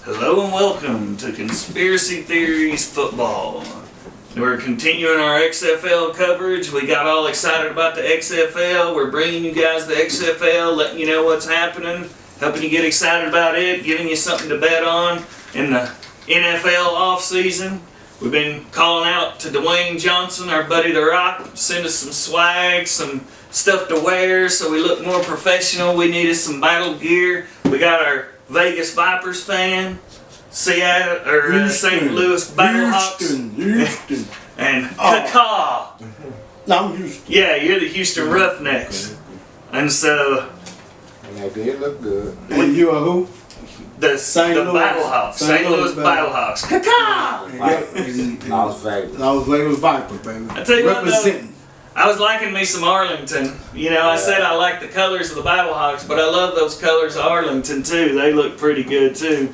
Hello and welcome to Conspiracy Theories Football. We're continuing our XFL coverage. We got all excited about the XFL. We're bringing you guys the XFL, letting you know what's happening, helping you get excited about it, giving you something to bet on in the NFL offseason. We've been calling out to Dwayne Johnson, our buddy The Rock, send us some swag, some stuff to wear so we look more professional. We needed some battle gear. We got our Vegas Vipers fan, Seattle or St. Louis Battlehawks, Houston. and Cacaw. No, I'm Houston. Yeah, you're the Houston Roughnecks, and so And they did look good. And you are who? the Louis. Battlehawks, St. Louis Battlehawks, Cacaw. Las Vegas. I was Vegas Viper, baby. I tell you what, though, Representing. I was liking me some Arlington. You know, I said I like the colors of the Battlehawks, but I love those colors of Arlington too. They look pretty good too.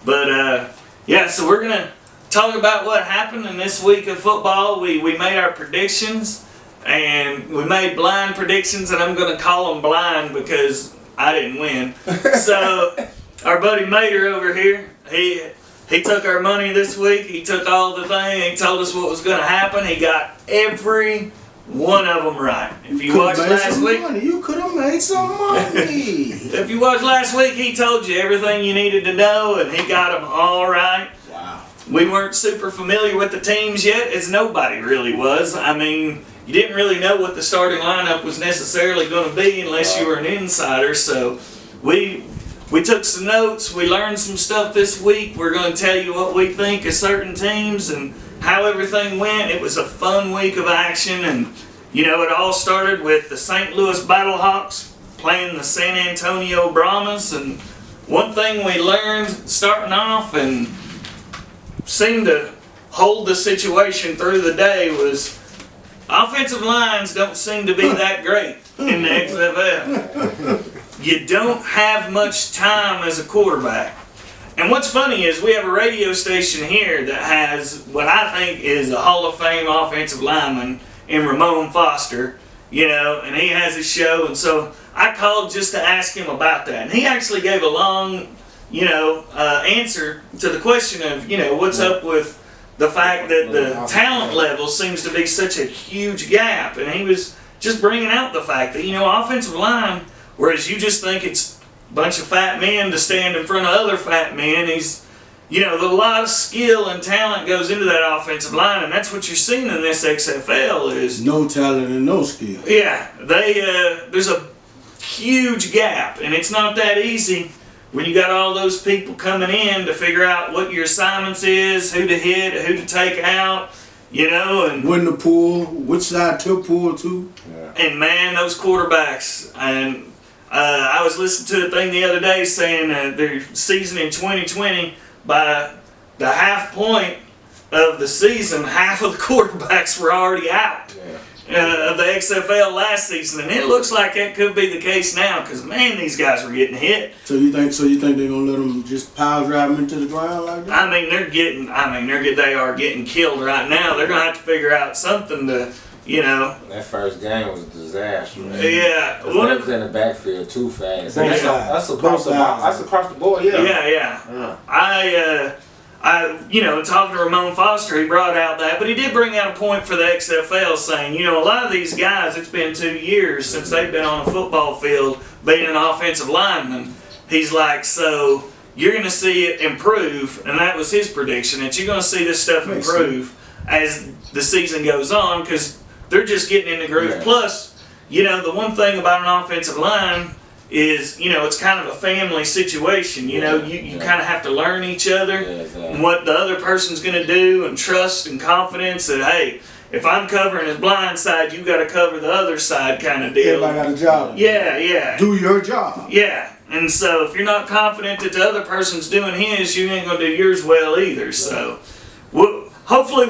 But yeah, so we're gonna talk about what happened in this week of football. We made our predictions, and we made blind predictions, and I'm gonna call them blind because I didn't win. So our buddy Mater over here, he took our money this week. He took all the thing. He told us what was gonna happen. He got every one of them right. If you watched last week, you could have made some money. if you watched last week, he told you everything you needed to know, and he got them all right. Wow. We weren't super familiar with the teams yet, as nobody really was. I mean, you didn't really know what the starting lineup was necessarily going to be unless you were an insider. So we took some notes. We learned some stuff this week. We're going to tell you what we think of certain teams and how everything went. It was a fun week of action, and you know, it all started with the St. Louis Battlehawks playing the San Antonio Brahmas. And one thing we learned starting off and seemed to hold the situation through the day was offensive lines don't seem to be that great in the XFL. You don't have much time as a quarterback. And what's funny is we have a radio station here that has what I think is a Hall of Fame offensive lineman in Ramon Foster, you know, and he has his show. And so I called just to ask him about that. And he actually gave a long, you know, answer to the question of, you know, what's up with the fact that the talent level seems to be such a huge gap. And he was just bringing out the fact that, you know, offensive line, whereas you just think it's bunch of fat men to stand in front of other fat men. You know, a lot of skill and talent goes into that offensive line, and that's what you're seeing in this XFL is No talent and no skill. yeah, there's a huge gap, and it's not that easy when you got all those people coming in to figure out what your assignments is, who to hit, who to take out, you know, and when to pull, which side to pull to. and man, those quarterbacks and. I was listening to a thing the other day saying their season in 2020, by the half point of the season, half of the quarterbacks were already out of the XFL last season, and it looks like that could be the case now because man, these guys were getting hit. So you think they're gonna let them just pile drive them into the ground like that? I mean, they are getting killed right now. They're gonna have to figure out something to. You know, that first game was a disaster. Man. Yeah, they was in the backfield too fast. That's across the board. Yeah. I, you know, talking to Ramon Foster, he brought out that, but he did bring out a point for the XFL, saying, you know, a lot of these guys, it's been 2 years since they've been on a football field being an offensive lineman. He's like, so you're going to see it improve, and that was his prediction, that you're going to see this stuff improve as the season goes on, because they're just getting in the groove. Yeah. Plus, you know, the one thing about an offensive line, is, you know, it's kind of a family situation. You know, you kind of have to learn each other and what the other person's going to do, and trust and confidence that, hey, if I'm covering his blind side, you got to cover the other side kind of deal. Everybody got a job. Yeah. Do your job. Yeah. And so if you're not confident that the other person's doing his, you ain't going to do yours well either. So hopefully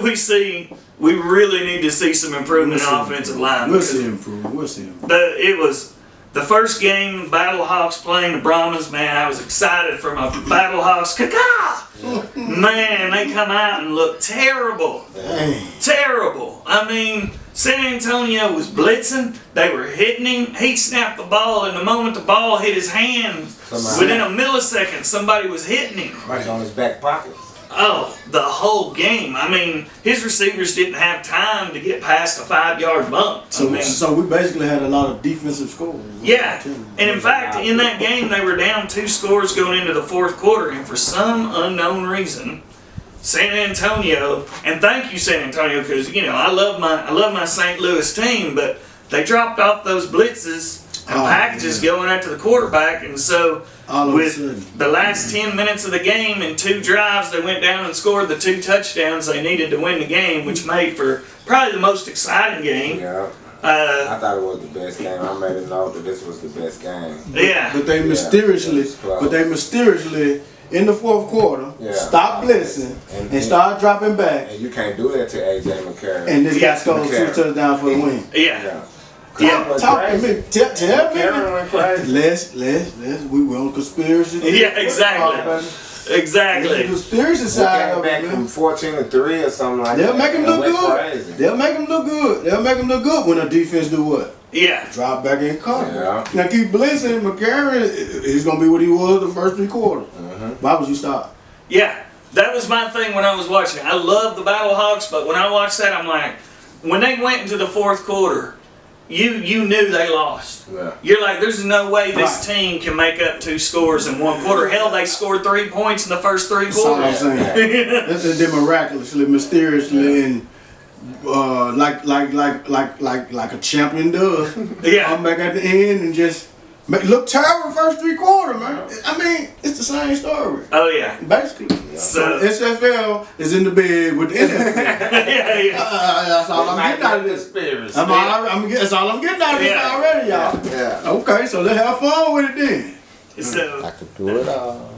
we really need to see some improvement in offensive line. We'll see improvement. It was the first game, Battlehawks playing the Brahmas. Man, I was excited for my Battlehawks. Man, they come out and look terrible. Dang. Terrible. I mean, San Antonio was blitzing. They were hitting him. He snapped the ball, and the moment the ball hit his hand, within a millisecond, somebody was hitting him. Right on his back pocket. Oh, the whole game. I mean, his receivers didn't have time to get past a 5-yard bump. So we basically had a lot of defensive scores. Yeah, and in fact, in that game, they were down 2 scores going into the fourth quarter, and for some unknown reason, San Antonio, and thank you, San Antonio, because, you know, I love my St. Louis team, but they dropped off those blitzes and packages going after the quarterback, and so with the last 10 minutes of the game and 2 drives, they went down and scored the 2 touchdowns they needed to win the game, which made for probably the most exciting game. Yeah. I thought it was the best game. I made a note that this was the best game. Yeah. But they mysteriously, in the fourth quarter, stopped blitzing and started dropping back. And you can't do that to A.J. McCarron. And this guy scored 2 touchdowns for the win. Yeah. Talk to me. Tell Karen went crazy. Let's. We were on conspiracy. Yeah, exactly. Exactly. The conspiracy side of back it, from 14-3 or something like They'll that. make him look good. Crazy. They'll make him look good when the defense do what? Yeah. Drop back in cover. Yeah. Now keep blitzing. McCarron, he's gonna be what he was the first 3 quarters. Why would you stop? Yeah. That was my thing when I was watching. I love the Battlehawks, but when I watched that, I'm like, when they went into the fourth quarter, you knew they lost. Yeah. You're like, there's no way this team can make up 2 scores in 1 quarter. Hell, they scored 3 points in the first 3 That's all I'm quarters. saying. This is them miraculously, mysteriously, and like a champion does. Yeah. Come back at the end and just look terrible the first 3 quarters, man. I mean, it's the same story. Oh, yeah. Basically. So, SFL is in the bed with the NFL. yeah. That's all I'm getting out of this. That's all I'm getting out of this already, y'all. Yeah. Okay, so let's have fun with it then. So, I could do it all.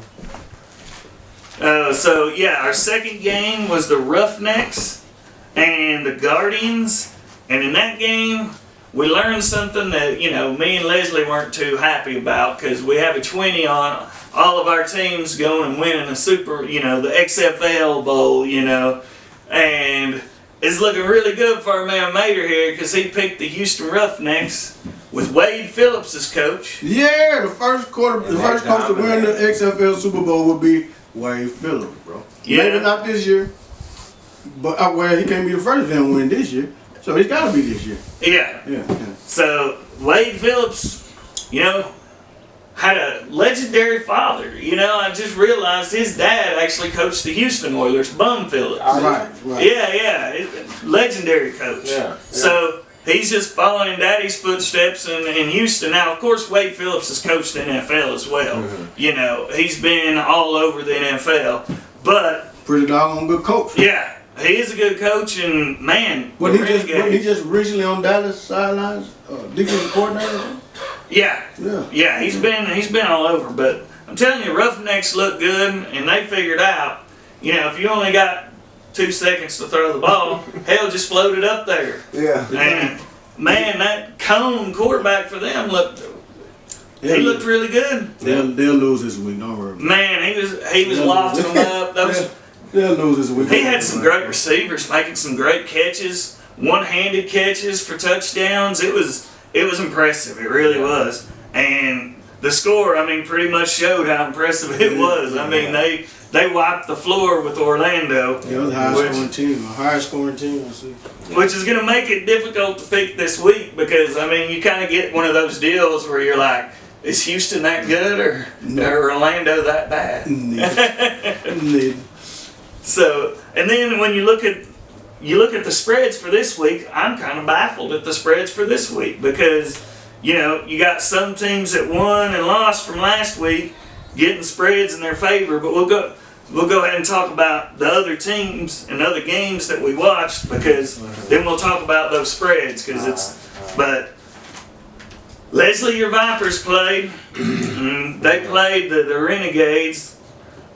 Our second game was the Roughnecks and the Guardians. And in that game, we learned something that, you know, me and Leslie weren't too happy about, because we have a 20 on all of our teams going and winning the the XFL Bowl, you know. And it's looking really good for our man Mater here, because he picked the Houston Roughnecks with Wade Phillips as coach. Yeah, the first coach to win the XFL Super Bowl would be Wade Phillips, bro. Yeah. Maybe not this year, but he can't be the first to win this year, so he's got to be this year. Yeah. So Wade Phillips, you know, had a legendary father. You know, I just realized his dad actually coached the Houston Oilers, Bum Phillips. Right. Yeah. Legendary coach. Yeah. So he's just following daddy's footsteps in Houston. Now, of course, Wade Phillips has coached the NFL as well. You know, he's been all over the NFL. But pretty doggone good coach. Yeah, he is a good coach, and man, Wasn't he just recently on Dallas sidelines, defensive coordinator? Yeah, he's been all over. But I'm telling you, Roughnecks look good, and they figured out, you know, if you only got 2 seconds to throw the ball, hell, just float it up there. Yeah. And man, that Cone quarterback for them looked looked really good. They'll lose this week. Don't worry. Man, he was lofting them up. They'll lose this week. He had some great receivers making some great catches, one-handed catches for touchdowns. It was impressive. It really was. And the score, I mean, pretty much showed how impressive it was. I mean, they wiped the floor with Orlando. Yeah, it was a high scoring team. Which is going to make it difficult to pick this week, because, I mean, you kind of get one of those deals where you're like, is Houston that good or Orlando that bad? Neither. So, and then when you look at the spreads for this week, I'm kind of baffled at the spreads for this week, because, you know, you got some teams that won and lost from last week getting spreads in their favor, but we'll go ahead and talk about the other teams and other games that we watched, because then we'll talk about those spreads, but Leslie, your Vipers played. They played the Renegades.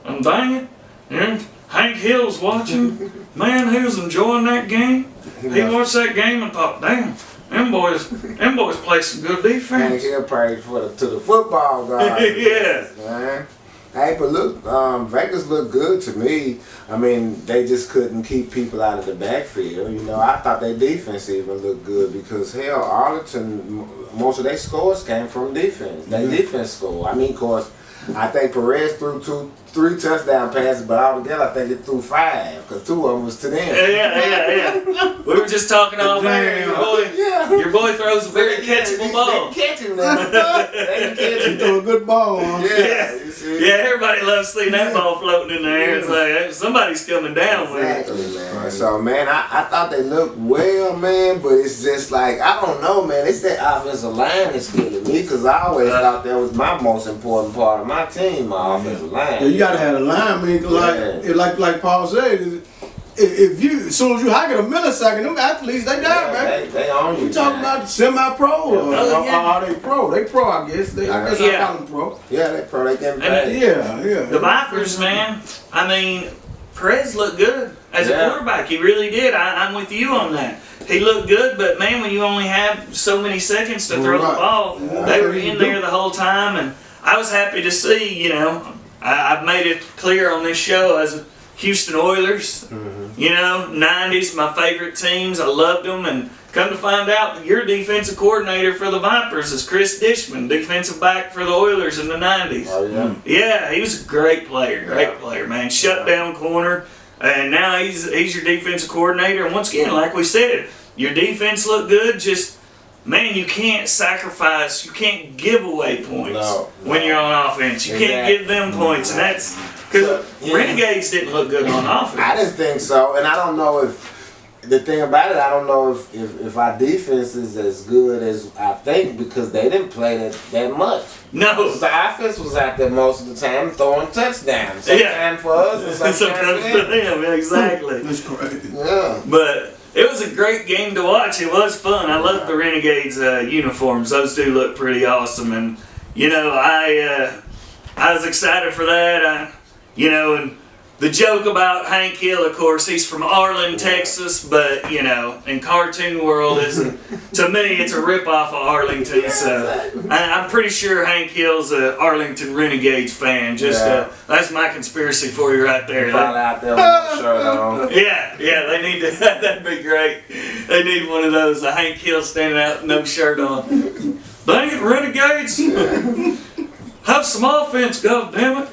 And dang it, and Hank Hill's watching. Man, he was enjoying that game. He watched that game and thought, damn, them boys play some good Hank defense. Hill prayed to the football guard. Yeah. Man. Hey, but look, Vegas looked good to me. I mean, they just couldn't keep people out of the backfield. You know, I thought their defense even looked good because, hell, Arlington, most of their scores came from defense. Their defense score. I mean, of course, I think Perez threw 3 touchdown passes, but altogether I think it threw 5 because 2 of them was to them. Yeah. We were just talking off air. Your boy throws a very catchable ball. They can catch him now. They can catch He him. threw a good ball, huh? Yeah. You see? Yeah, everybody loves seeing that ball floating in the air. It's like, hey, somebody's coming down with it. Exactly, man. So, man, I thought they looked well, man, but it's just like, I don't know, man. It's that offensive line that's killing me because I always thought that was my most important part of my team, my offensive line. Yeah, you gotta have a line, man. 'Cause like Paul said, if you as soon as you hike it a millisecond, them athletes they die, man. They own you. We talking about semi-pro or are they pro? They pro, I guess. I guess I call them pro. Yeah, they pro. They getting paid. Yeah. The Vipers, man, I mean, Perez looked good as a quarterback. He really did. I'm with you on that. He looked good, but man, when you only have so many seconds to throw the ball, they were in there the whole time, and I was happy to see, you know, I've made it clear on this show as Houston Oilers, you know, 90s, my favorite teams. I loved them, and come to find out, your defensive coordinator for the Vipers is Chris Dishman, defensive back for the Oilers in the 90s. Oh, yeah? Yeah, he was a great player, man. Shut down corner, and now he's your defensive coordinator. And once again, like we said, your defense looked good, just, man, you can't sacrifice, you can't give away points when you're on offense. You can't give them points, and that's because Renegades didn't look good on offense. I didn't think so, and I don't know if the thing about it, I don't know if our defense is as good as I think because they didn't play that much. No, the offense was out there most of the time throwing touchdowns. Sometimes for us, and sometimes for them. Exactly. That's crazy. Yeah, but it was a great game to watch. It was fun. I love the Renegades uniforms. Those do look pretty awesome. And, you know, I was excited for that. You know, and the joke about Hank Hill, of course, he's from Arlen, Texas, but, you know, in cartoon world, to me, it's a ripoff of Arlington. So I'm pretty sure Hank Hill's a Arlington Renegades fan. That's my conspiracy for you right there. Probably out there with no shirt on. Yeah, they need to. That'd be great. They need one of those. A Hank Hill standing out, no shirt on. Dang it, Renegades! Have some offense, goddammit!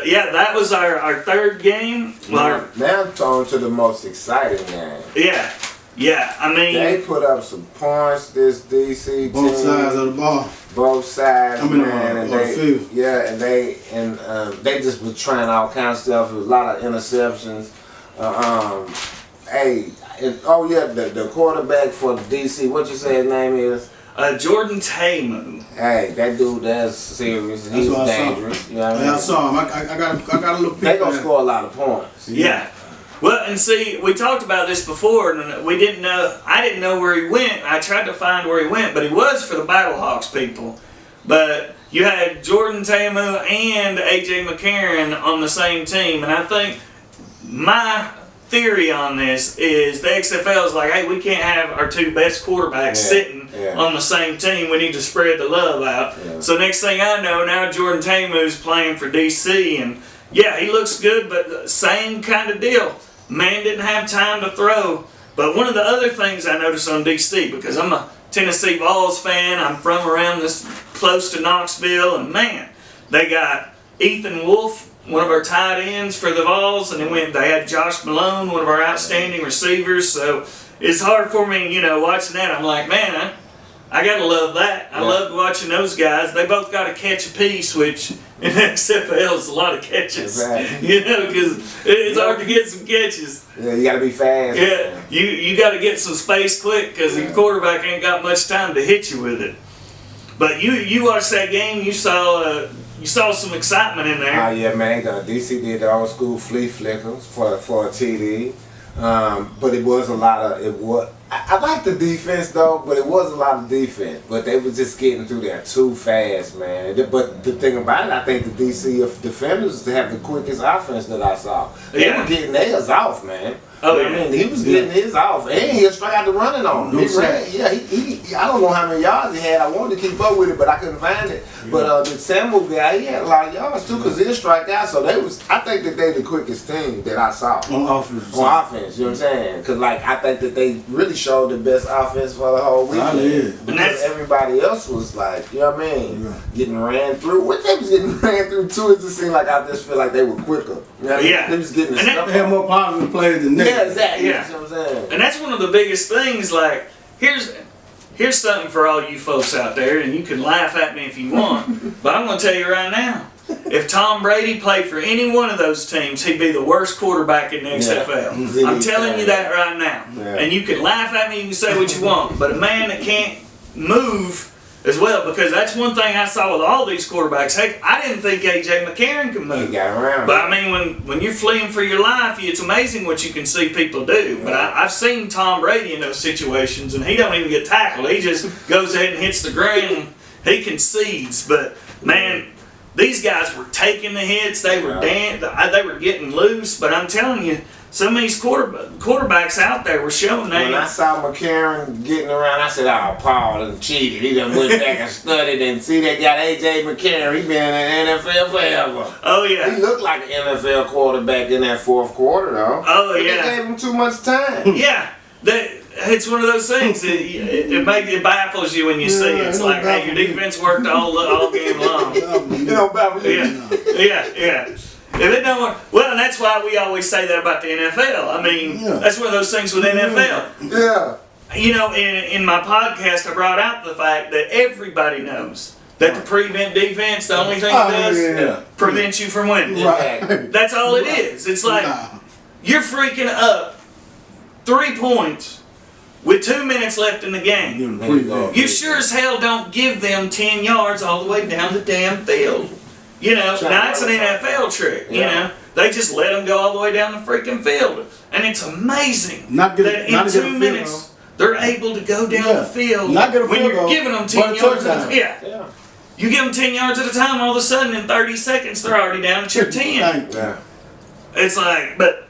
Yeah, that was our third game. Now on to the most exciting game. Yeah. I mean, they put up some points. This DC team. Both sides of the ball. Both sides, man, and field. they just were trying all kinds of stuff. A lot of interceptions. The quarterback for DC. What you say his name is? Jordan Tamu. Hey, that dude, that's serious. He's dangerous. You know what I mean? I saw him. I got a little peek. They gonna score a lot of points. Yeah. Well, and see, we talked about this before, and we didn't know. I didn't know where he went. I tried to find where he went, but he was for the Battlehawks people. But you had Jordan Tamu and AJ McCarron on the same team, and I think my theory on this is the XFL is like, hey, we can't have our two best quarterbacks sitting on the same team. We need to spread the love out. Yeah. So next thing I know, now Jordan Tamu's playing for DC, and yeah, he looks good, but same kind of deal. Man didn't have time to throw. But one of the other things I noticed on DC, because I'm a Tennessee Vols fan, I'm from around this close to Knoxville, and man, they got Ethan Wolf, one of our tight ends for the Vols, and they had Josh Malone, one of our outstanding receivers. So it's hard for me, watching that. I'm like, man, I gotta love that. I Yeah. loved watching those guys. They both got a catch apiece, which in XFL is a lot of catches. Exactly. You know, because it's hard to get some catches. Yeah, you gotta be fast. Yeah, you got to get some space quick because your quarterback ain't got much time to hit you with it. But you watched that game. You saw some excitement in Oh there. yeah, man. DC did the old school flea flickers for a TD. But it was a lot of I like the defense though, but it was a lot of defense. But they was just getting through there too fast, man. But the thing about it, I think the DC defenders have the quickest offense that I saw. They were getting theirs off, man. Oh, I mean, he was getting his off, and he straight out the running on him. No He ran, yeah. He I don't know how many yards he had. I wanted to keep up with it, but I couldn't find it. But the Samuel guy, he had a lot of yards too, cause he strike out. So I think that they the quickest team that I saw On offense. on offense. You know what I'm saying? Cause like I think that they really showed the best offense for the whole weekend. Yeah. Because everybody else was like, you know what I mean, Yeah. getting ran through. What they was getting ran through too, it just seemed like I just feel like they were quicker. You know what I mean? Yeah. They was getting the And stuff. They have more positive players than Yeah, negative. exactly. Yeah. You know what I'm saying? And that's one of the biggest things. Like, here's something for all you folks out there, and you can laugh at me if you want, but I'm going to tell you right now. If Tom Brady played for any one of those teams, he'd be the worst quarterback in the XFL. Yeah. I'm telling you that right now. Yeah. And you can laugh at me, you can say what you want, but a man that can't move as well, because that's one thing I saw with all these quarterbacks. Heck, I didn't think A.J. McCarron could He move. got around. But I mean, when you're fleeing for your life, it's amazing what you can see people do. But I've seen Tom Brady in those situations, and he don't even get tackled. He just goes ahead and hits the ground. He concedes. But man, these guys were taking the hits. They were they were getting loose. But I'm telling you, some of these quarterbacks out there were showing When I they. saw McCarron getting around, I said, "Oh, Paul done cheated. He done went back and studied and see they got A.J. McCarron. He been in the NFL forever." Oh He yeah. looked like an NFL quarterback in that fourth quarter, though. Oh But yeah. They gave him too much time. Yeah. It's one of those things. It baffles you when you see it. It's it like, don't hey, your baffle me. defense worked all game long. You know, Beverly. Yeah. If it don't work, well, and that's why we always say that about the NFL. I mean, that's one of those things with NFL. Yeah. You know, in my podcast, I brought out the fact that everybody knows that the prevent defense, the only thing it does, prevents you from winning. Right. That's all it is. It's like you're freaking up 3 points with 2 minutes left in the game. You sure as hell don't give them 10 yards all the way down the damn field. You know, now it's an NFL trick, you know. They just let them go all the way down the freaking field. And it's amazing that in 2 minutes they're able to go down the field when you're giving them 10 yards at a time. Yeah. You give them 10 yards at a time, all of a sudden in 30 seconds they're already down at your 10. Yeah. It's like, but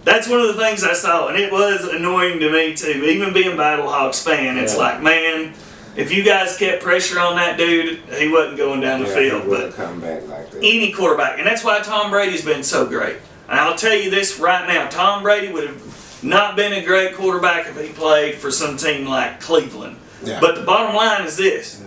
that's one of the things I saw, and it was annoying to me too. Even being Battlehawks fan, it's like, man, if you guys kept pressure on that dude, he wasn't going down the field. He But wouldn't come back like that. any quarterback, and that's why Tom Brady's been so great. And I'll tell you this right now, Tom Brady would have not been a great quarterback if he played for some team like Cleveland. Yeah. But the bottom line is this.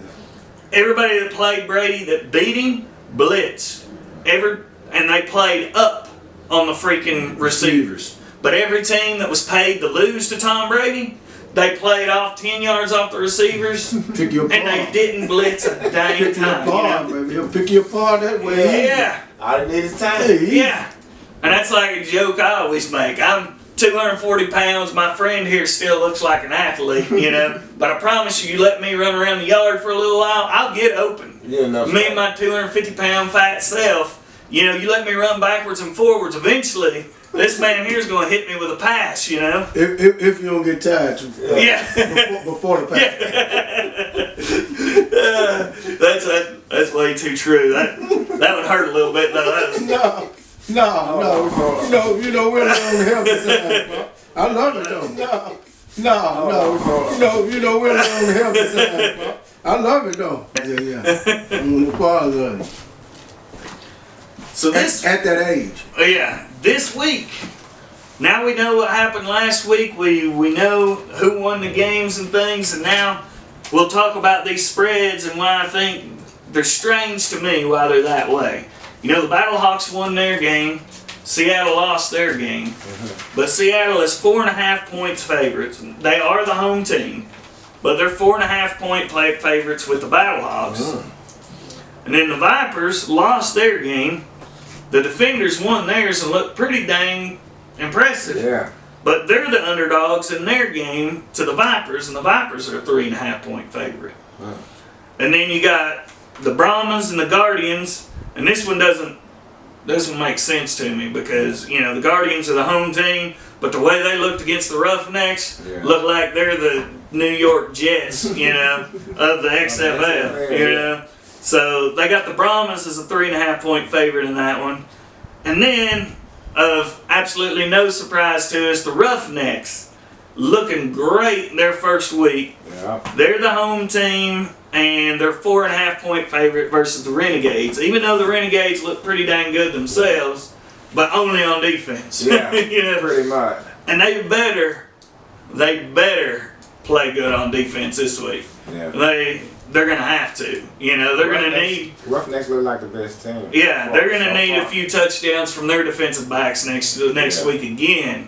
Everybody that played Brady that beat him, blitzed. And they played up on the freaking receivers. But every team that was paid to lose to Tom Brady, they played off 10 yards off the receivers, and they didn't blitz a dang time. Baby. He'll pick you apart that way. Yeah. All they need is time. Yeah. And that's like a joke I always make. I'm 240 pounds. My friend here still looks like an athlete, you know. But I promise you, let me run around the yard for a little while, I'll get open. Me and my 250-pound fat self, you know, you let me run backwards and forwards, eventually this man here is going to hit me with a pass, you know. If you don't get tired before the pass. That's way too true. That would hurt a little bit though. No. You know we're not on the healthy side, bro. I love it though. No. You know we're not on the healthy side, bro. I love it though. Yeah. I'm part of it. So at that age. This week. Now we know what happened last week. We know who won the games and things, and now we'll talk about these spreads and why I think they're strange to me why they're that way. You know, the Battlehawks won their game. Seattle lost their game. But Seattle is 4.5 points favorites. They are the home team. but they're 4.5 point favorites with the Battlehawks. And then the Vipers lost their game. The Defenders won theirs and looked pretty dang impressive. Yeah. But they're the underdogs in their game to the Vipers, and the Vipers are a 3.5 point favorite. And then you got the Brahmas and the Guardians, and this one doesn't make sense to me because, you know, the Guardians are the home team, but the way they looked against the Roughnecks look like they're the New York Jets, you know, of the XFL, you know. So they got the Brahmas as a 3.5 point favorite in that one. And then, of absolutely no surprise to us, the Roughnecks looking great in their first week. Yeah. They're the home team, and they're 4.5 point favorite versus the Renegades. Even though the Renegades look pretty dang good themselves, but only on defense. Yeah, you know? pretty much. And they better play good on defense this week. Yeah. They're gonna have to. You know, they're gonna need. Roughnecks look like the best team. Yeah, they're gonna need a few touchdowns from their defensive backs next week again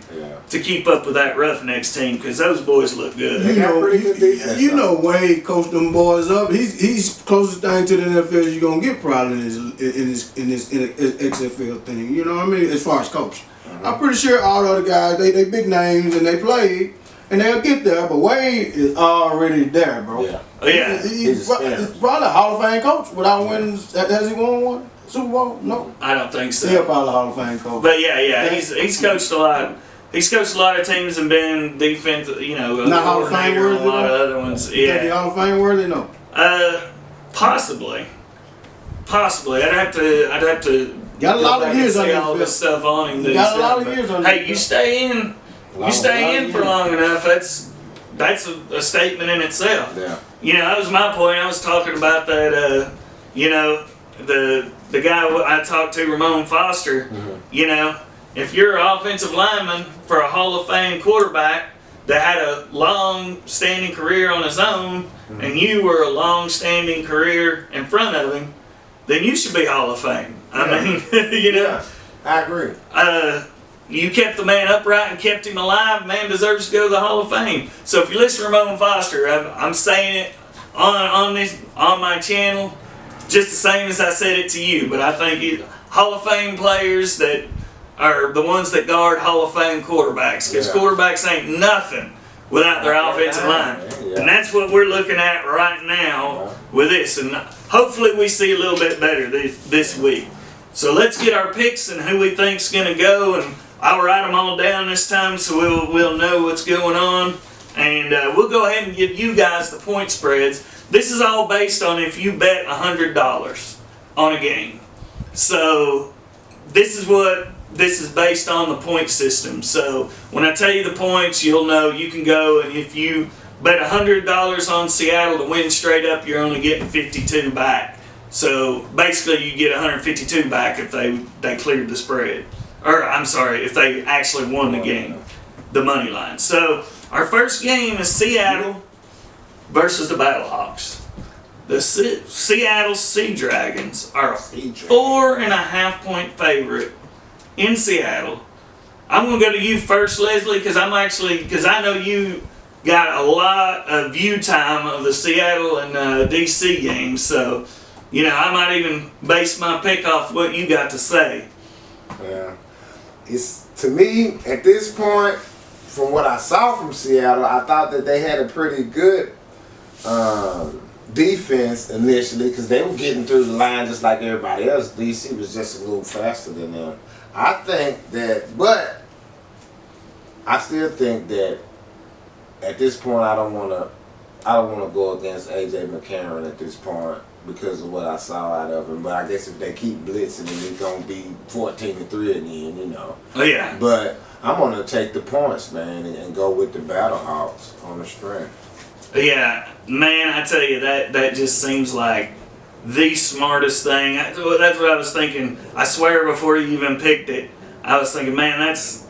to keep up with that Roughnecks team because those boys look good. They got pretty good defense. You know, Wade coached them boys up. He's closest thing to the NFL you're gonna get probably in this XFL thing. You know what I mean? As far as coaching, I'm pretty sure all the other guys they big names and they played. And they'll get there, but Wade is already there, bro. Yeah. Yeah. He's probably a Hall of Fame coach without winning. Has he won one Super Bowl? No. I don't think so. He's probably a Hall of Fame coach. But yeah, he's coached a lot. He's coached a lot of teams and been defense. You know, not Hall of Fame worthy. A lot of other ones. Yeah. The Hall of Fame worthy? No. Possibly. I'd have to. Got a lot of years on see all this stuff on him. Got a lot of years on him. Hey, you stay in. You stay in for long enough. That's a statement in itself. Yeah. You know, that was my point. I was talking about that. You know, the guy I talked to, Ramon Foster. You know, if you're an offensive lineman for a Hall of Fame quarterback that had a long-standing career on his own, and you were a long-standing career in front of him, then you should be Hall of Fame. I mean, you know. Yeah, I agree. You kept the man upright and kept him alive. Man deserves to go to the Hall of Fame. So if you listen to Ramon Foster, I'm saying it on my channel, just the same as I said it to you. But I think Hall of Fame players that are the ones that guard Hall of Fame quarterbacks, because quarterbacks ain't nothing without their offensive line, and that's what we're looking at right now with this. And hopefully we see a little bit better this week. So let's get our picks and who we think's gonna go, and I'll write them all down this time so we'll know what's going on, and we'll go ahead and give you guys the point spreads. This is all based on if you bet $100 on a game. So this is based on the point system. So when I tell you the points, you'll know you can go, and if you bet $100 on Seattle to win straight up, you're only getting 52 back. So basically you get 152 back if they cleared the spread. Or, I'm sorry, if they actually won the game, the money line. So, our first game is Seattle versus the Battlehawks. The Seattle Sea Dragons are a 4.5 point favorite in Seattle. I'm going to go to you first, Leslie, because I know you got a lot of view time of the Seattle and DC games. So, you know, I might even base my pick off what you got to say. Yeah. It's, to me, at this point, from what I saw from Seattle, I thought that they had a pretty good defense initially because they were getting through the line just like everybody else. DC was just a little faster than them. I think that, but I still think that at this point I don't want to go against AJ McCarron at this point because of what I saw out of him. But I guess if they keep blitzing, then it's gonna be 14-3 again, you know. Oh yeah. But I'm gonna take the points, man, and go with the Battlehawks on the strength. Yeah, man, I tell you that just seems like the smartest thing. That's what I was thinking. I swear before you even picked it, I was thinking, man, that's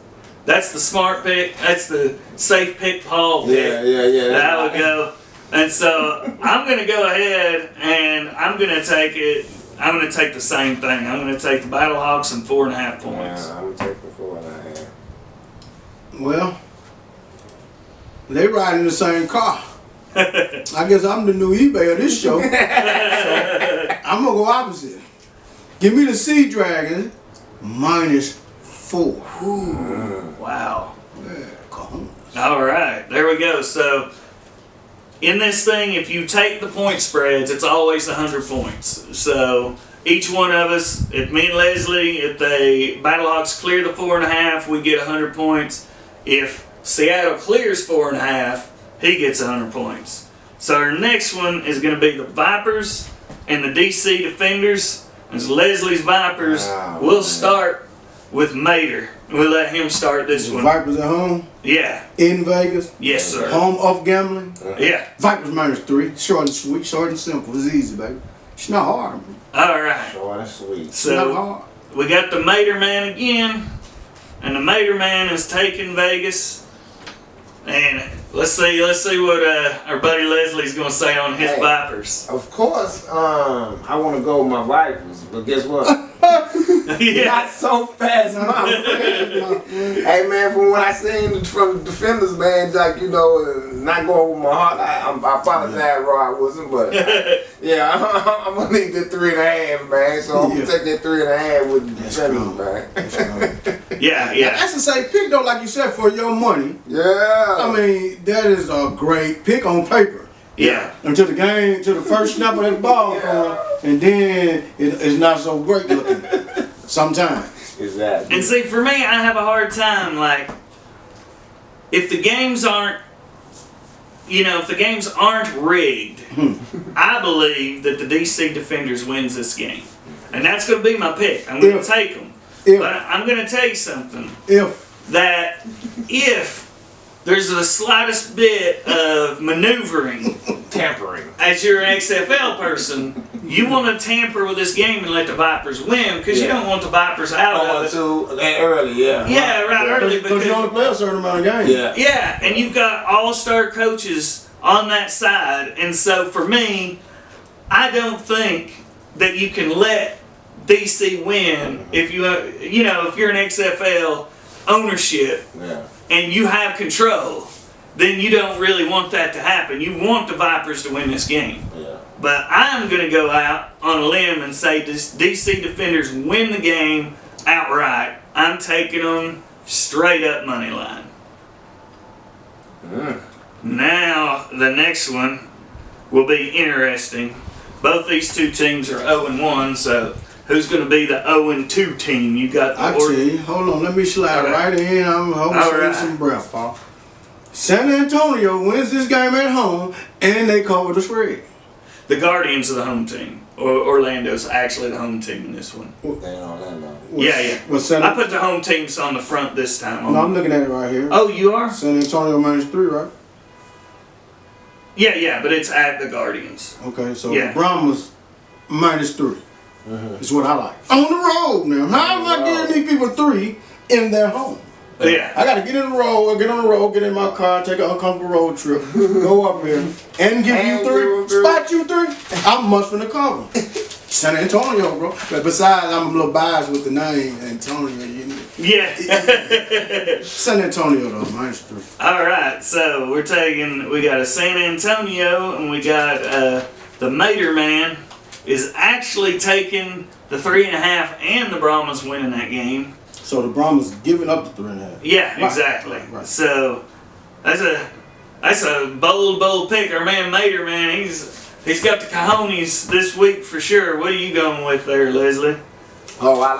the smart pick. That's the safe pick, Paul pick. Yeah. That would go. And so I'm going to go ahead and I'm going to take it. I'm going to take the same thing. I'm going to take the Battlehawks and 4.5 points. Yeah, I'm going to take the 4.5. Well, they riding in the same car. I guess I'm the new eBay of this show. So I'm gonna go opposite. Give me the Sea Dragon -4. Wow. Yeah, cojones. All right, there we go. So in this thing, if you take the point spreads, it's always 100 points. So each one of us, if me and Leslie, if the Battlehawks clear the 4.5, we get 100 points. If Seattle clears 4.5, he gets 100 points. So our next one is going to be the Vipers and the DC Defenders. As Leslie's Vipers, we'll start with Mater. We'll let him start this The one. Vipers at home Yeah. in Vegas. Yes, sir. Home of gambling. Yeah. Vipers -3. Short and sweet, short and simple. It's easy, baby. It's not hard, man. All right. Short and sweet. It's not So hard. we got the Mater Man again, and the Mater Man is taking Vegas. And let's see what our buddy Leslie's gonna say on his Hey. Vipers. Of course, I want to go with my Vipers, but guess what? Yeah. Not so fast, my friend. Hey man, from what I seen from the Defenders, man, like not going with my heart. I apologize, Rod Wilson, but yeah, I'm gonna need that 3.5, man. So I'm gonna take that 3.5 with the Defenders, man. Yeah. That's a safe pick though, like you said, for your money. Yeah. I mean, that is a great pick on paper. Yeah. Until the first snap of that ball come, and then it's not so great looking. Sometimes. Exactly. And see, for me, I have a hard time, like, if the games aren't rigged, I believe that the DC Defenders wins this game. And that's going to be my pick. I'm going to take them. But I'm going to tell you something. That if there's the slightest bit of maneuvering, Tampering. as you're an XFL person, you want to tamper with this game and let the Vipers win because you don't want the Vipers out of it. Early, yeah. Yeah, right, early Because you only play a certain amount of games. Yeah. Yeah, and you've got all-star coaches on that side, and so for me, I don't think that you can let DC win if if you're an XFL ownership and you have control, then you don't really want that to happen. You want the Vipers to win this game. Yeah. But I'm going to go out on a limb and say this DC Defenders win the game outright. I'm taking them straight up money line. Now, the next one will be interesting. Both these two teams are 0-1, so who's going to be the 0-2 team? You got the I tell you, hold on, let me slide right in. I'm hoping some breath, Paul. San Antonio wins this game at home, and they cover the spread. The Guardians are the home team. Orlando's actually the home team in this one. They in Orlando. Yeah. I put the home teams on the front this time. No, I'm looking at it right here. Oh, you are? San Antonio -3, right? Yeah, but it's at the Guardians. Okay, so the Brahmas -3. Is what I like. On the road now. How am I giving these people 3 in their home? Yeah. I gotta get on the road, get in my car, take an uncomfortable road trip, go up here, and give you 3, spot you 3. I'm much for the cover. San Antonio, bro. But besides, I'm a little biased with the name Antonio. Yeah. San Antonio though, -3. All right, so we got a San Antonio, and we got the Mater Man is actually taking the 3.5, and the Brahmas winning that game. So the Brahmas giving up the 3.5. Yeah, exactly. Right. So that's a bold pick. Our man Mater Man, he's got the cojones this week for sure. What are you going with there, Leslie? Oh, I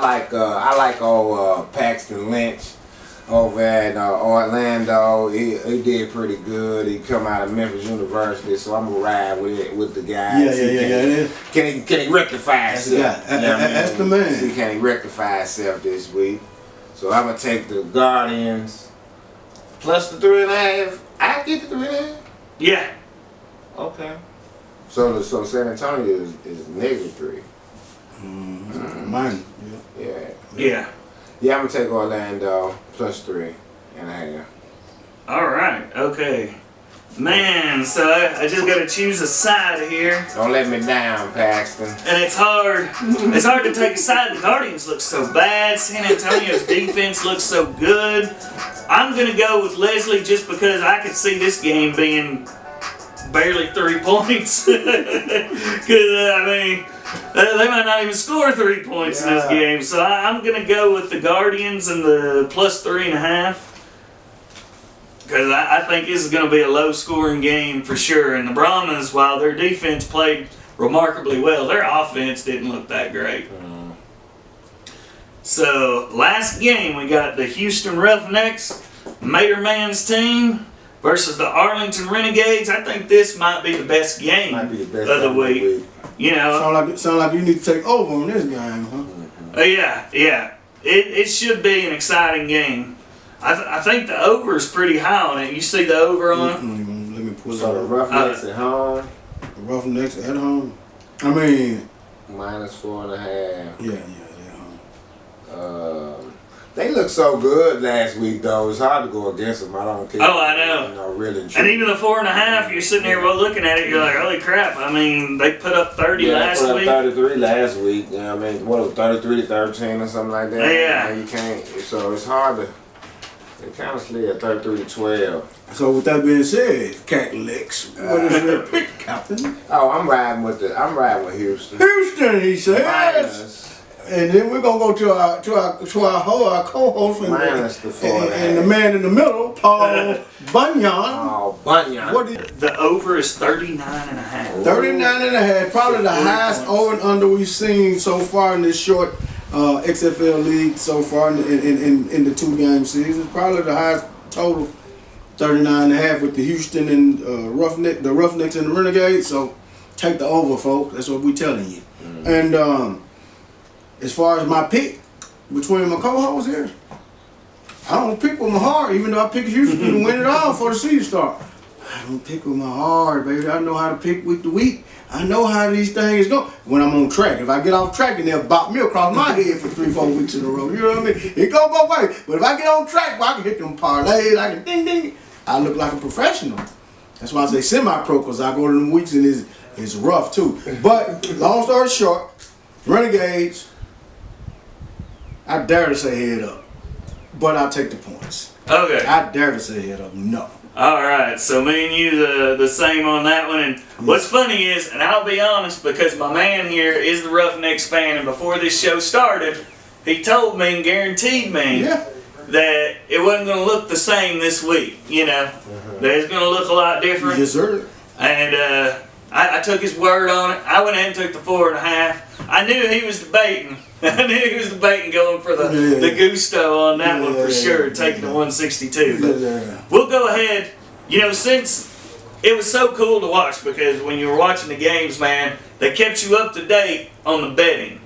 like old Paxton Lynch over at Orlando. He did pretty good. He come out of Memphis University, so I'm gonna ride with the guys. Yeah. Can he rectify himself? That's the man. See, can he rectify himself this week? So I'm gonna take the Guardians plus the 3.5. I get the 3.5. Yeah. Okay. So San Antonio is -3. Mine. Yeah, I'm gonna take Orlando plus 3.5. All right. Okay. Man, so I just got to choose a side here. Don't let me down, Paxton. And it's hard. It's hard to take a side. The Guardians look so bad. San Antonio's defense looks so good. I'm going to go with Leslie just because I could see this game being barely 3 points. Because, I mean, they might not even score 3 points in this game. So I'm going to go with the Guardians and the plus 3.5. Because I think this is going to be a low-scoring game for sure. And the Brahmas, while their defense played remarkably well, their offense didn't look that great. So, last game, we got the Houston Roughnecks, Mater Man's team, versus the Arlington Renegades. I think this might be the best game of the week. You know, Sound like you need to take over on this game, huh? Yeah. It should be an exciting game. I think the over is pretty high on it. You see the over on it? Let me pull it So the up. Roughnecks at home, The Roughnecks at home. I mean, -4.5. yeah. They look so good last week, though. It's hard to go against them. I don't care. Oh, I know. You know, really. And even the 4.5, you're sitting there looking at it, you're like, holy crap. I mean, they put up 30 last they put week. up 33 last week. You know what I mean? What was 33-13 or something like that? Yeah. You can't. So it's hard to. They kind of slid at 33-12. So with that being said, Catholics, what is your pick, Captain? Oh, I'm riding with Houston. Houston, he says. Minus. And then we're gonna go to our co-host Minus the 4.5. and the man in the middle, Paul Bunyan. Oh, Bunyan. What is The over is 39.5. 39.5? Probably the highest over and under we've seen so far in this short XFL league so far in the 2-game season. Probably the highest total, 39.5 with the Houston and the Roughnecks and the Renegades. So take the over, folks. That's what we're telling you. And as far as my pick between my co-hosts here, I don't pick with my heart, even though I pick Houston to win it all for the season start. I don't pick with my heart, baby. I know how to pick week to week. I know how these things go when I'm on track. If I get off track, and they'll bop me across my head for 3-4 weeks in a row. You know what I mean? It go both ways. But if I get on track, well, I can hit them parlays. I can ding ding. I look like a professional. That's why I say semi-pro, because I go to them weeks and it's rough too. But long story short, Renegades, I dare to say head up, but I'll take the points. Okay. I dare to say head up, no. All right, so me and you the same on that one. And what's funny is, and I'll be honest, because my man here is the Roughnecks fan, and before this show started, he told me and guaranteed me that it wasn't going to look the same this week. You know, that it's going to look a lot different. Yes, sir. And I took his word on it. I went ahead and took the 4.5. I knew he was debating. I knew he was debating going for the gusto on that one for sure, taking the 162. But we'll go ahead. You know, since it was so cool to watch, because when you were watching the games, man, they kept you up to date on the betting.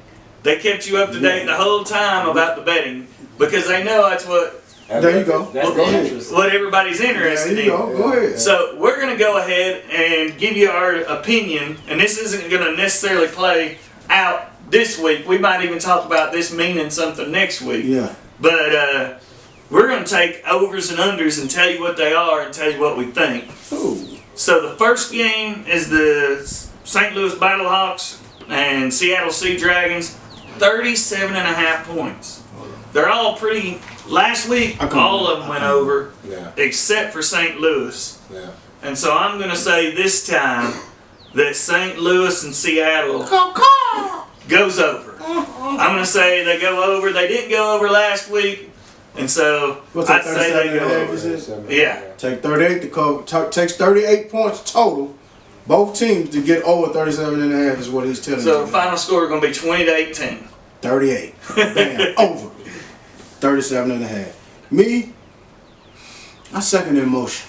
They kept you up to date the whole time about the betting, because they know that's what. There you go. That's Go ahead. What everybody's interested There you in. go. Go ahead. So we're going to go ahead and give you our opinion, and this isn't going to necessarily play out this week. We might even talk about this meaning something next week. Yeah. But we're going to take overs and unders and tell you what they are and tell you what we think. Ooh. So the first game is the St. Louis Battlehawks and Seattle Sea Dragons, 37.5 points. They're all pretty. Last week, all of them went over, except for St. Louis. Yeah. And so I'm going to say this time that St. Louis and Seattle goes over. I'm going to say they go over. They didn't go over last week, and so I'd say they go over. Yeah. Take 38 to cover. Takes 38 points total. Both teams to get over 37.5 is what he's telling So you. the final score is going to be 20-18. 38. Bam. Over. 37.5. Me, I second the emotion.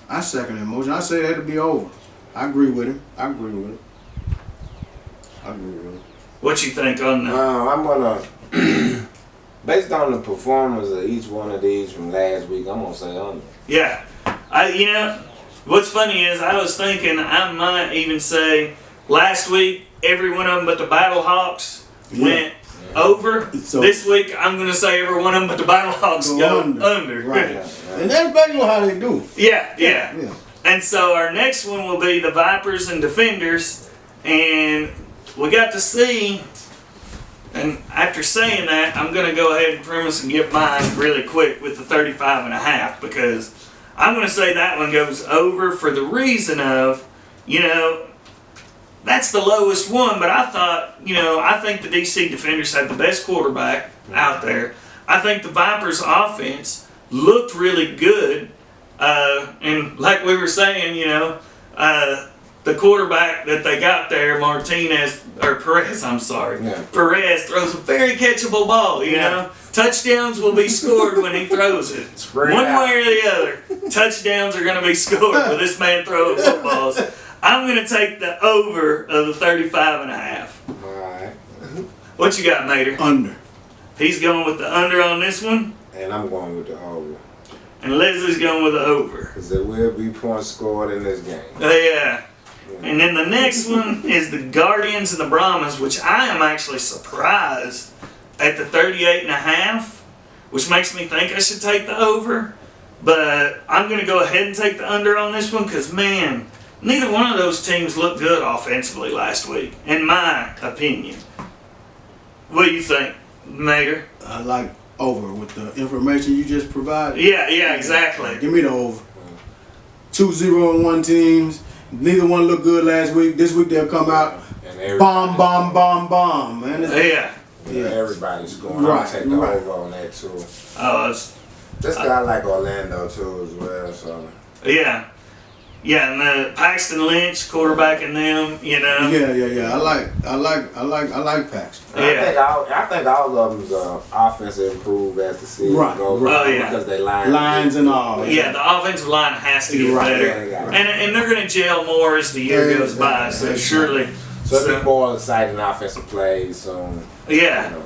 I say that'll be over. I agree with him. What you think on that? I'm gonna, based on the performance of each one of these from last week, I'm gonna say under. Yeah. You know, what's funny is I was thinking I might even say last week every one of them but the Battlehawks went over. So, this week I'm going to say every one of them but the Battlehawks go under. Right. And that's basically how they do. Yeah. And so our next one will be the Vipers and Defenders. And we got to see, and after saying that, I'm going to go ahead and premise and give mine really quick with the 35.5, because I'm going to say that one goes over for the reason of you know, that's the lowest one, but I thought, you know, I think the DC Defenders had the best quarterback out there. I think the Vipers' offense looked really good. And like we were saying, you know, the quarterback that they got there, Perez, I'm sorry. Yeah. Perez throws a very catchable ball, you know. Touchdowns will be scored when he throws it. Spread One out. way or the other, touchdowns are going to be scored with this man throwing footballs. I'm going to take the over of the 35.5. Alright. What you got, Mater? Under. He's going with the under on this one, And I'm going with the over. and Leslie's going with the over. Because there will be points scored in this game. Yeah. And then the next one is the Guardians and the Brahmas, which I am actually surprised at the 38.5, which makes me think I should take the over. But I'm going to go ahead and take the under on this one because, man, neither one of those teams looked good offensively last week, in my opinion. What do you think, Mater? I like over with the information you just provided. Yeah, exactly. Give me the over. 2-0-1 teams. Neither one looked good last week. This week they'll come out. And Bomb, bomb, bomb, bomb, man. Yeah. everybody's scoring. Right, I'll take the right. over on that too. This guy like Orlando too as well. So Yeah. Yeah, and Paxton Lynch, quarterback in them, you know. Yeah. I like Paxton. I think all of them's offense improved as the season Right, goes right. on Oh, yeah. because they Lines and all. Yeah, the offensive line has to get Right, better. yeah. And they're going to gel more as the year goes by, so surely. So it'll be more exciting offensive plays soon. Yeah. You know.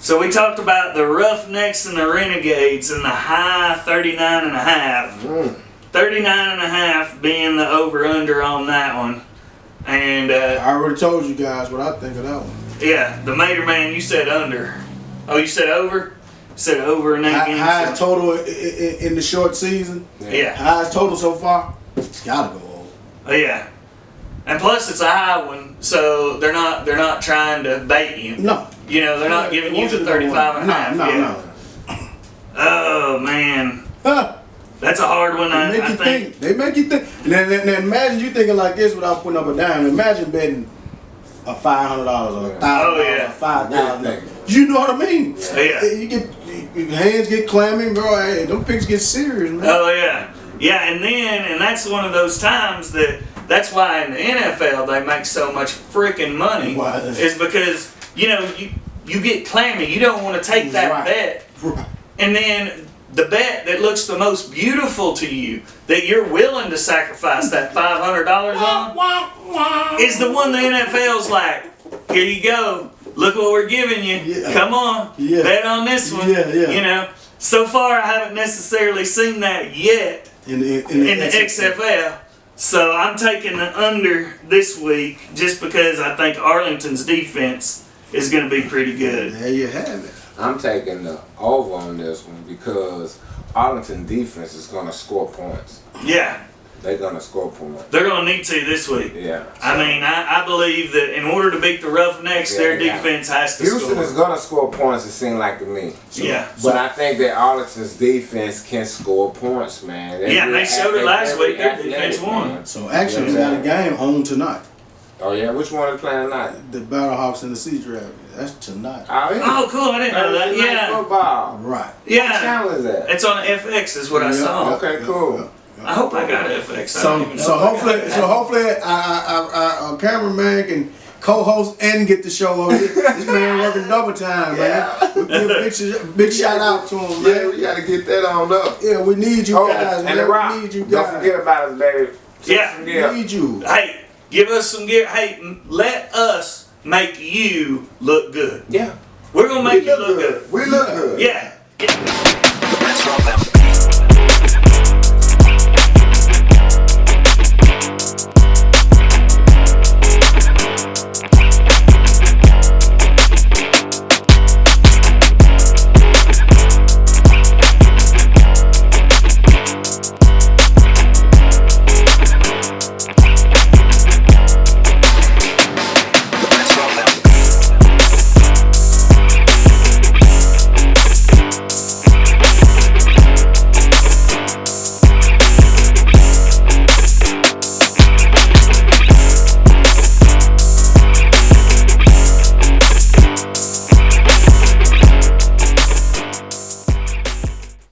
So we talked about the Roughnecks and the Renegades and the high 39.5. 39.5 being the over-under on that one. And, I already told you guys what I think of that one. yeah, the Mater Man, you said under. Oh, you said over? You said over in that game? Highest total in the short season. Yeah. Highest total so far. It's gotta go over. Oh, yeah. And plus it's a high one, so they're not trying to bait you. No. You know, they're not giving you the 35.5. No. Oh, man. Huh. That's a hard one, They make I you think. think. They make you think. And then imagine you thinking like this without putting up a dime. Imagine betting a $500 or $1,000 Oh, yeah. or $5,000. Yeah. You know what I mean? Yeah. You get your hands get clammy, bro. Hey, them picks get serious, man. Oh, yeah. Yeah, and that's one of those times that's why in the NFL they make so much freaking money. Why? Is because, you know, you get clammy. You don't want to take that Right. bet. Right. And then the bet that looks the most beautiful to you, that you're willing to sacrifice that $500 on, is the one the NFL's like, here you go. Look what we're giving you. Yeah. Come on. Yeah. Bet on this one. Yeah. You know, so far I haven't necessarily seen that yet In the XFL. So I'm taking the under this week just because I think Arlington's defense is going to be pretty good. There you have it. I'm taking the over on this one because Arlington defense is going to score points. Yeah, They're going to score points. they're going to need to this week. Yeah. I mean, I believe that in order to beat the Roughnecks, their Yeah. defense has to Houston score. is going to score points, it seems like to me. Yeah. But I think that Arlington's defense can score points, man. Yeah, and they showed it last week. Their athletic, defense won. man. So actually, we got a game on tonight. Oh, yeah? Which one is playing tonight? The Battlehawks and the Sea Dragon. That's tonight. Oh, yeah. Oh, cool. I didn't know that. Thursday night Yeah. football. Right. What Yeah. channel is that? It's on FX is what I saw. Okay, cool. I hope I got FX. I don't even know So if I got it. hopefully our cameraman can co-host and get the show over. This man working double time, man. We give a big shout out to him, Yeah, man. we got to get that on up. Yeah, we need you guys, and man. the rock. We need you Don't guys. forget about us, baby. Yeah. We need you. Hey, give us some gear. Hey, let us make you look good. Yeah. We're going to make you look good. We look good. Yeah. Let's roll them.